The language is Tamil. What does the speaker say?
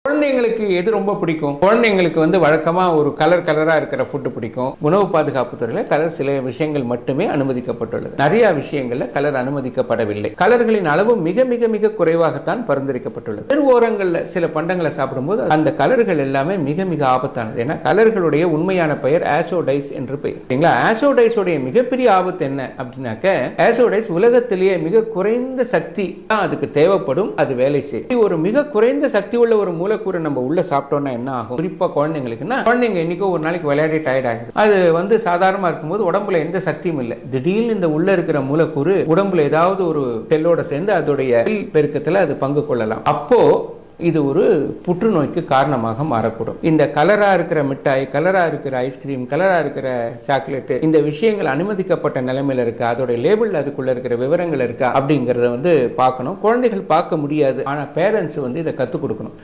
குழந்தைங்களுக்கு எது ரொம்ப பிடிக்கும்? குழந்தைங்களுக்கு வழக்கமா ஒரு கலரா இருக்கிற ஃபுட் பிடிக்கும். உணவு பாதுகாப்பு துறையில கலர் சில விஷயங்கள் மட்டுமே அனுமதிக்கப்பட்டுள்ளது. நிறைய விஷயங்கள்ல கலர் அனுமதிக்கப்படவில்லை. கலர்களின் அளவு மிக மிக மிக குறைவாகத்தான் பரிந்துரைக்கப்பட்டுள்ளது. தெரு ஓரங்கள்ல சில பண்டங்களை சாப்பிடும்போது அந்த கலர்கள் எல்லாமே மிக மிக ஆபத்தானது. ஏன்னா கலர்களுடைய உண்மையான பெயர் ஆசோடைஸ் என்று பெயர். சரிங்களா? ஆசோடைஸோடைய மிகப்பெரிய ஆபத்து என்ன அப்படின்னாக்க, ஆசோடைஸ் உலகத்திலேயே மிக குறைந்த சக்தி தான் அதுக்கு தேவைப்படும். அது வேலை செய்யும். ஒரு மிக குறைந்த சக்தி உள்ள ஒரு மூலக்கூறு நம்ம உள்ள சாப்பிட்டோம்னா என்ன ஆகும்? குறிப்பா குழந்தைங்களுக்குன்னா, குழந்தைங்க இன்னைக்கோ ஒரு நாளைக்கு விளையாடி டயர்ட் ஆகுது. அது சாதாரணமா இருக்கும்போது உடம்புல எந்த சக்தியும் இல்லை. திடீர்னு இந்த உள்ள இருக்கிற மூலக்கூறு உடம்புல ஏதாவது ஒரு செல்லோட சேர்ந்து அதோடைய செல் பெருக்கத்துல அது பங்கு கொள்ளலாம். அப்போ இது ஒரு புற்றுநோய்க்கு காரணமாக மாறக்கூடும். இந்த கலரா இருக்கிற மிட்டாய், கலரா இருக்கிற ஐஸ்கிரீம், கலரா இருக்கிற சாக்லேட், இந்த விஷயங்கள் அனுமதிக்கப்பட்ட நிலைமையில இருக்கு. அதோட லேபிள் அதுக்குள்ள இருக்கிற விவரங்கள் இருக்கா அப்படிங்கறத பார்க்கணும். குழந்தைகள் பார்க்க முடியாது. ஆனா பேரண்ட்ஸ் இதை கத்துக் கொடுக்கணும்.